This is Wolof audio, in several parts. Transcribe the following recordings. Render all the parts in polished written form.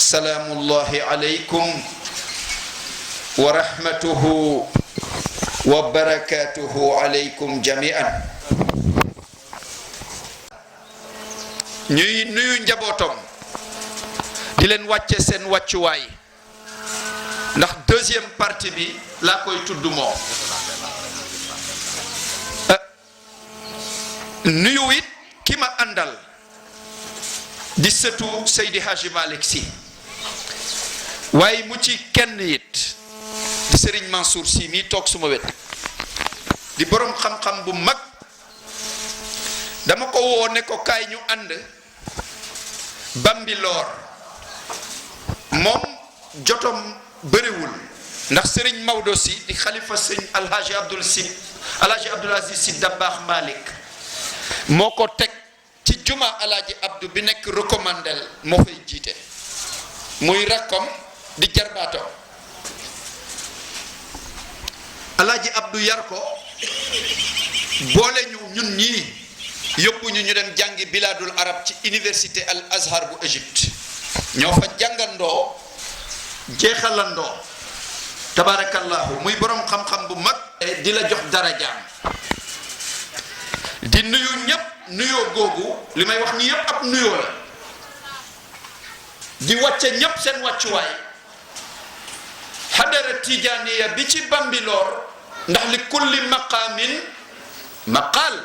salaamullahi aleykum wa rahmatuhu wa barakatuhu aleykum jami'an. ñuy nuyu njabootam di leen wàcce seen wàccuwaay ndax deuxième partie bi laa koy tudd moom. nuyu it ki ma àndal di sëtu Seydi Hadji Malick Sy waaye mu ci kenn it di Serigne Mansour Sy mi toog suma wet di boroom xam-xam bu mag. dama ko woo ne ko kaay ñu ànd Bambilor moom jotom bëriwul ndax Serigne Maodo Sy di xalifa sëñ Alhaji Abdoul Aziz Sy Dabakh Malick moo ko teg ci juma Alhaji Abdou bi nekk recommandel moo fay jiite muy rakkom di jarbaato Alhaji Abdou yar ko boole ñu ñun ñii yóbbu ñu dem jàngi bilaadul arab ci université al azhar bu Égypte ñoo fa jàngandoo jeexalandoo tabarakallahu muy borom xam-xam bu mag di la jox darajaam di nuyu ñépp nuyoo googu li may wax ni yépp ab nuyoo la di wàcce ñépp seen wàccuwaay xadara tijaaniya bi ci Bambilor ndax li kulli maqaamin maqaal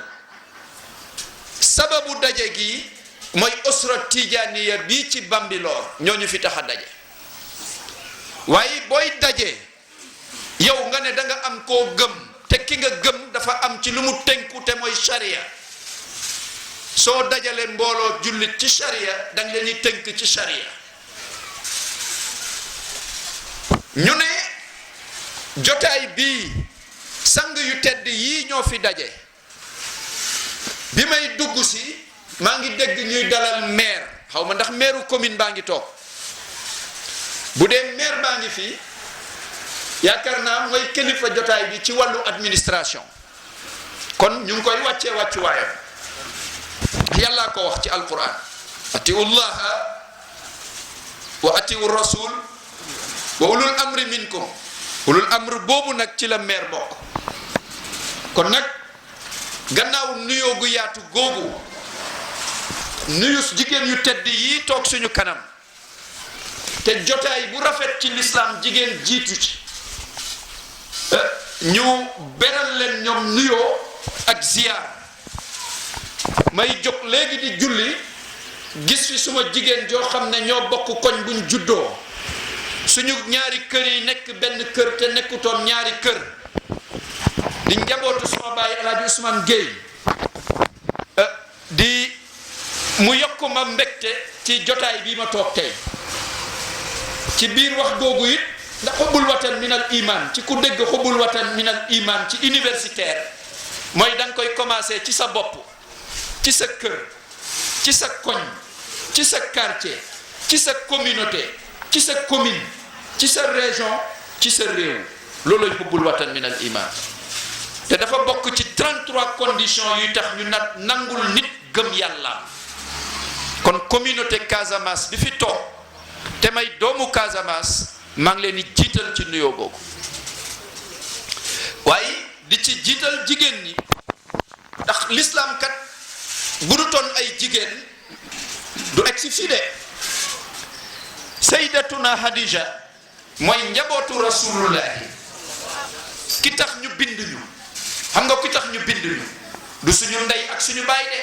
sababu daje gi mooy usra tijaaniya bi ci Bambilor ñooñu fi tax a daje waaye booy daje yow nga ne da nga am koo gëm te ki nga gëm dafa am ci lu mu tënku te mooy sharia soo dajale mbooloo jullit ci sharia danga leen di tënk ci sharia ñu ne jotaay bii sang yu tedd yii ñoo fi daje bi may dugg si maa ngi dégg ñuy dalal maire xaw ma ndax maireu commune baa ngi toog bu dee maire baa ngi fii yaakaar naa mooy kilifa jotaay bi ci wàllu administration kon ñu ngi koy wàccee wàccuwaayam yàllaa ko wax ci alquran atiu llaha wa atiu rasul wa ulul amri minkum ulul amri boobu nag ci la maire bokk kon nag gannaaw nuyoo gu yaatu googu nuyu jigéen yu tedd yi toog suñu kanam te jotaay bu rafet ci lislaam jigéen jiitu ci ñu beral leen ñoom nuyoo ak ziyaar may jóg léegi di julli gis fi suma jigéen joo xam ne ñoo bokk koñ buñ juddoo suñu ñaari kër yi nekk benn kër te nekkutoon ñaari kër di njabootu suma baay Alaaji Ousmane Gueye di mu yokk ma mbégte ci jotaay bii ma toog tey ci biir wax googu it ndax xubbul watan minal iman ci ku dégg xubbul watan minal iman ci universitaire mooy da nga koy commencé ci sa bopp ci sa kër ci sa koñ ci sa quartier ci sa communauté ci sa commune ci sa région ci sa réew looloy xubbul watan minal iman te dafa bokk ci 33 conditions yu tax ñu nangul nit gëm yàlla kon communauté Casamance bi fi toog te may doomu Casamance maa ngi leen di jiital ci nuyoo googu waaye di ci jiital jigéen ñi ndax l'islam kat bu du toon ay jigéen du egsi fii de sayyidatuna Hadija mooy njabootu rasulullahi ki tax ñu bind ñu xam nga ki tax ñu bind ñu du suñu ndey ak suñu baay de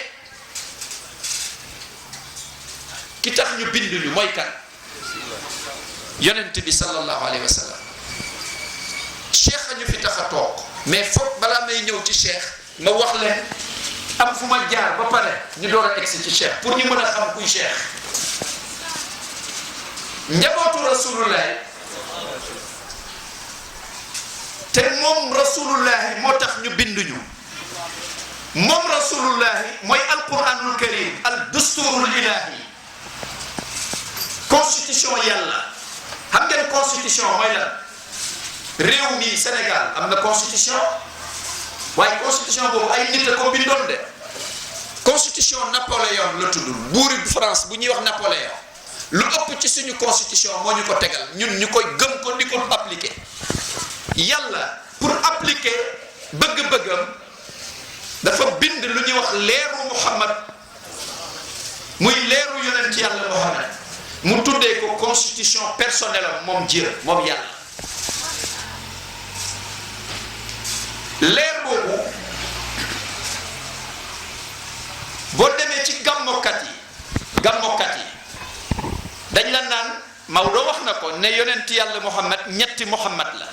ki tax ñu bind ñu mooy kan yonent bi sallallahu alayhi wa sallam cheikh a ñu fi tax a toog mais foog balaa may ñëw ci cheikh ma wax leen am fu ma jaar ba pare ñu door a egsi ci cheikh pour ñu mën a xam kuy cheikh njabootu rasulullahi te moom rasulullahi moo tax ñu binduñu moom rasulullahi mooy alquranul karim al dusturul ilahi constitution yàlla xam ngeen constitution mooy lan réew mi Sénégal am na constitution waaye constitution boobu ay nit a ko bindoon de constitution Napoléon la tudd buuri France bu ñuy wax Napoléon lu ëpp ci suñu constitution moo ñu ko tegal ñun ñu koy gëm ko di ko appliquer. yàlla pour appliquer bëgg-bëggam dafa bind lu ñuy wax leeru Muhammad muy leeru yonent yàlla Muhammad mu tuddee ko constitution personnelle am moom Dieu moom yàlla. leer boobu boo demee ci gàmmokat yi dañ la naan Maodo wax na ko ne yonent yàlla Muhammad ñetti Muhammad la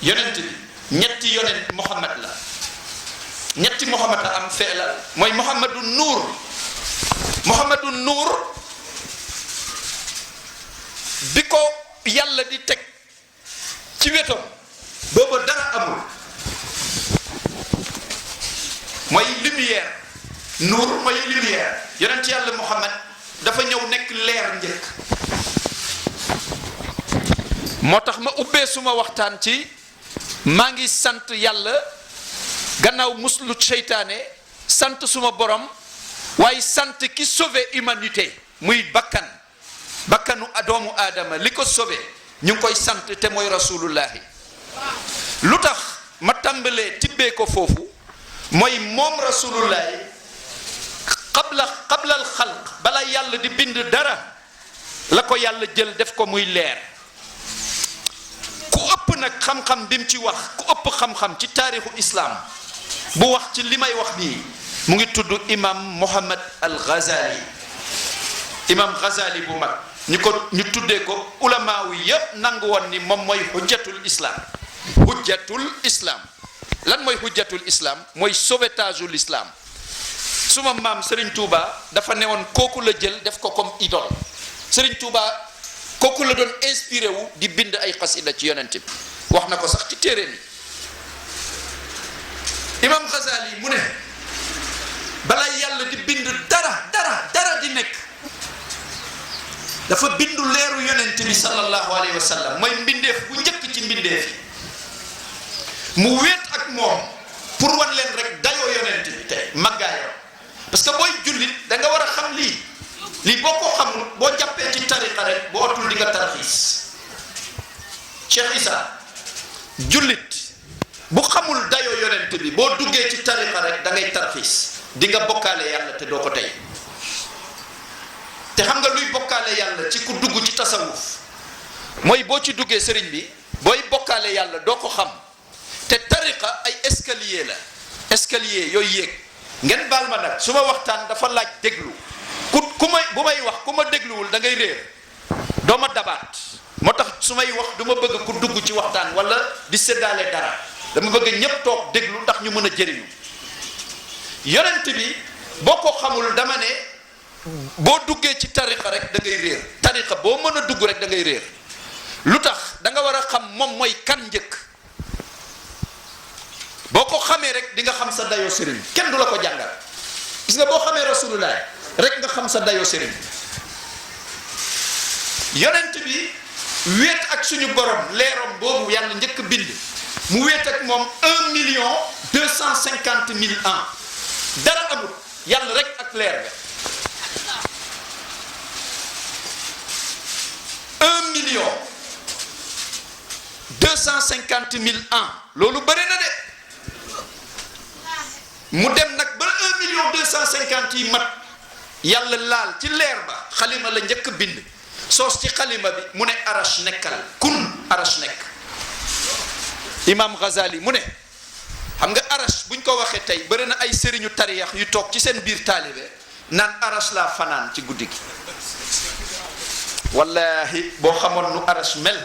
yonent bi ñetti yonent Muhammad la ñetti Muhammad la am feelal mooy Muhammadu Nuur bi ko yàlla di teg ci wetam booba dara amul mooy lumière nuur mooy lumière yonent yàlla Muhammad dafa ñëw nekk leer njëkk. moo tax ma ubbee suma waxtaan ci maa ngi sant yàlla gannaaw muslu seytaane sant suma borom waaye sant ki sauvé humanité muy bakkanu doomu aadama li ko sauvé ñu ngi koy sant te mooy rasulullahi. lu tax ma tàmbalee tibbee ko foofu mooy moom rasulullahi qablal xalq bala yàlla di bind dara la ko yàlla jël def ko muy leer. ku ëpp nag xam-xam bi mu ci wax ku ëpp xam-xam ci taarixu islam bu wax ci li may wax nii mu ngi tudd imam Muhammad al Ghazali imam Ghazali bu mag ñu tuddee ko ulamaaw yépp nangu woon ni moom mooy hujjatul islam lan mooy hujjatul islam mooy sauvetage l'islam. suma maam Serigne Touba dafa newoon kooku la jël def ko comme idole Serigne Touba kooku la doon inspiré wu di bind ay xasida ci yonent bi wax na ko sax ci téere mi. imam Ghazali mu ne balaa yàlla di bind dara di nekk dafa bindu leeru yonent bi sallallahu alayhi wa sallam mooy mbindeef bu njëkk ci mbindeef yi mu wéet ak moom pour wan leen rek dayoo yonent bi tey màggaayoo parce que booy jullit da nga war a xam lii boo ko xamul boo jàppee ci tariqa rek boo otul di nga tarxiis. Cheikh Issa jullit bu xamul dayoo yonent bi boo duggee ci tariqa rek da ngay tarxiis di nga bokkaale yàlla te doo ko tey. te xam nga luy bokkaale yàlla ci ku dugg ci tasawuf mooy boo ci duggee sëriñ bi booy bokkaale yàlla doo ko xam te tariqa ay escalier yooyu yéeg ngeen baal ma nag su ma waxtaan dafa laaj déglu bu may wax ku ma dégluwul da ngay réer doo ma dabaat moo tax su may wax du ma bëgg ku dugg ci waxtaan wala di séddaale dara dama bëgg ñépp toog déglu ndax ñu mën a jëriñu. yonent bi boo ko xamul dama ne boo duggee ci tariqa rek da ngay réer tariqa boo mën a dugg rek da ngay réer lu tax da nga war a xam moom mooy kan njëkk. boo ko xamee rek di nga xam sa dayoo sëriñ kenn du la ko jàngal gis nga boo xamee rasulullah rek nga xam sa dayoo sëriñ. yonent bi wéet ak suñu borom leerom boobu yàlla njëkk bind mu wéet ak moom 1,250,000 ans dara amul yàlla rek ak leer ga 1,250,000 ans loolu bëri na de. mu dem nag ba 1,250,000 yi mat yàlla laal ci leer ba xalima la njëkk bind soos ci xalima bi mu ne arash nekkal kun arash nekk. imam Ghazali mu ne xam nga arash buñ ko waxee tey bëri na ay sëriñu tariyax yu toog ci seen biir taalibe naan arash laa fanaan ci guddi gi wallahi boo xamoon nu arash mel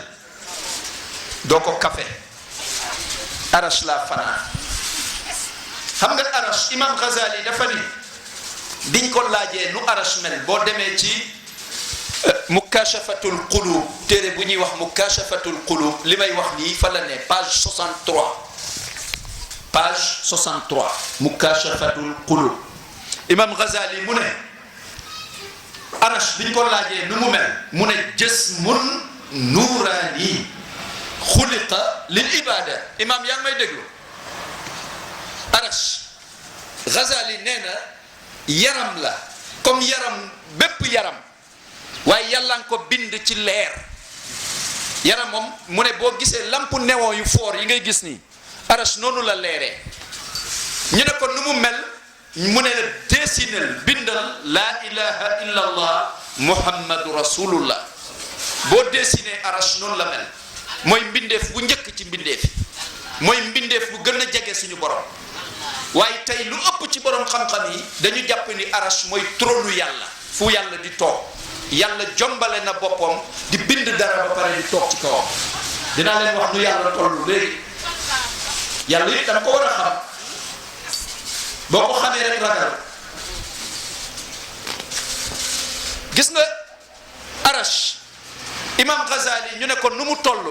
doo ko kafe arash laa fanaan. xam nga arash imam Ghazali dafa ni diñ ko laajee nu arash mel boo demee ci mukashafatul qulub téere bu ñuy wax mukashafatul qulub li may wax nii fa la ne page 63 mukashafatul qulub imam Ghazali mu ne arash biñ ko laajee nu mu mel mu ne jismun nuurani xuliqa lil ibada. imam yaa ngi may déglu. arash Ghazali nee na yaram la comme yaram bépp yaram waaye yàlla nga ko bind ci leer yaram moom mu ne boo gisee lampe néon yu foor yi ngay gis nii arash noonu la leeree ñu ne ko nu mu mel mu ne la dessinel bindal laa ilaha illa allah muhammadu rasulullah boo dessiné arash noonu la mel mooy mbindeef bu njëkk ci mbindeef mooy mbindeef bu gën a jege suñu borom waaye tey lu ëpp ci borom xam-xam yi dañu jàpp ni arash mooy trônu yàlla fu yàlla di toog yàlla jombale na boppam di bind dara ba pare di toog ci kawam dinaa leen wax nu yàlla tollu léegi yàlla it dama ko war a xam boo ko xamee rek ragal gis nga arash imam Ghazali ñu ne ko nu mu toll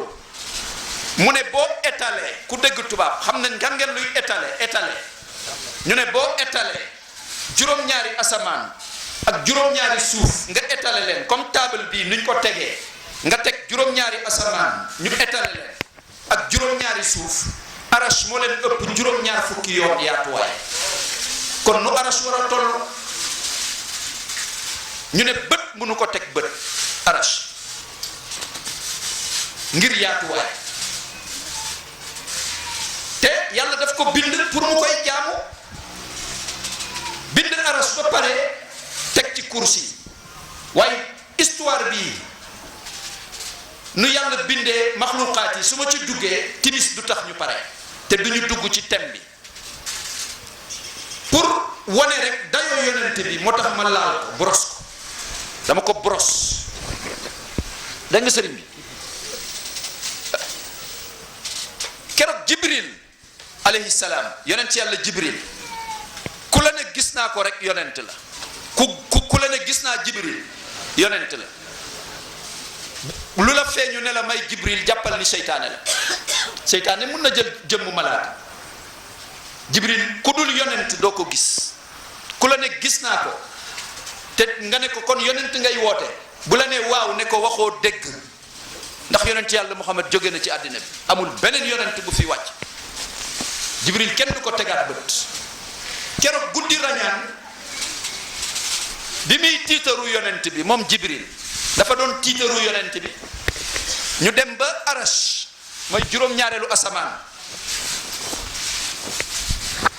mu ne boo étalé ku dégg tubaab xam nañ kan ngeen luy étalé ñu ne boo étalé juróom-ñaari asamaan ak juróom-ñaari suuf nga étalé leen comme table bii nuñ ko tegee nga teg juróom-ñaari asamaan ñu étalé leen ak juróom-ñaari suuf arash moo leen ëpp juróom-ñaar fukki yoon yaatuwaay kon nu arash war a toll ñu ne bët mënu ko teg bët arash ngir yaatuwaay te yàlla daf ko bind pour mu koy jaamu bind arash ba pare teg ci kursi waaye histoire bii nu yàlla bindee maxluqaat yi su ma ci duggee timis du tax ñu pare te du ñu dugg ci thème bi pour wane rek dayoo yonent bi moo tax ma laal ko boros ko dama ko boros dégg nga sëriñ bi keroog jibril alayhi salaam yonent yàlla jibril ku la ne gis naa ko rek yonent la ku la ne gis naa jibril yonent la lu la feeñu ne la may jibril jàppal ni seytaane la seytaane mun na jël jëmmu malaaka jibril ku dul yonent doo ko gis ku la ne gis naa ko te nga ne ko kon yonent ngay woote bu la ne waaw ne ko waxoo dégg ndax yonent yàlla Muhammad jóge na ci àddina bi amul beneen yonent bu fi wàcc jibril kenn du ko tegaat bët keroog guddi rañaan bi muy tiitaru yonent bi moom jibril dafa doon tiitaru yonent bi ñu dem ba arash mooy juróom-ñaareelu asamaan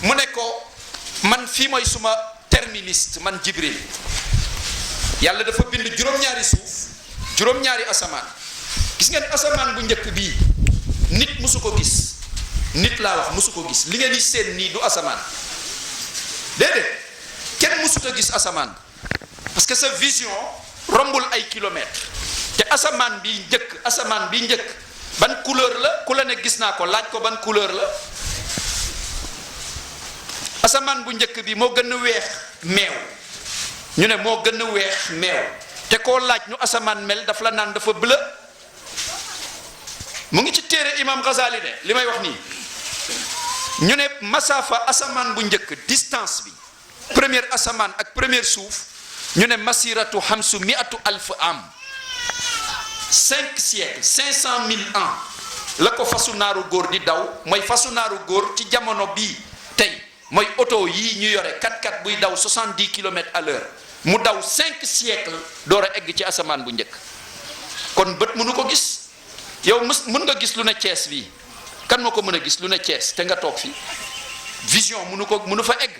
mu ne ko man fii mooy suma terministe man jibril yàlla dafa bind juróom-ñaari suuf juróom-ñaari asamaan gis ngeen asamaan bu njëkk bii nit musu ko gis nit laa wax musu ko gis li ngeen di seen nii du asamaan déedéet kenn musut a gis asamaan parce que sa vision rombul ay kilomètres te asamaan bi njëkk ban couleur la ku la ne gis naa ko laaj ko ban couleur la asamaan bu njëkk bi moo gën a weex meew ñu ne moo gën a weex meew te koo laaj ñu asamaan mel daf la naan dafa bleu mu ngi ci téere imam Ghazali de li may wax nii ñu ne masafa asamaan bu njëkk distance bi première asamaan ak première suuf ñu ne masiratu hamsu miatu alf am 5 siècles 500 000 ans la ko fasu naaru góor di daw mooy fasu naaru góor ci jamono bii tey mooy oto yii ñu yore 4x4 buy daw 70 kilomètres à l'heure mu daw 5 siècles door a egg ci asamaan bu njëkk kon bët mënu ko gis yow mën nga gis lu ne Cees fii kan moo ko mën a gis lu ne Cees te nga toog fii vision mënu fa egg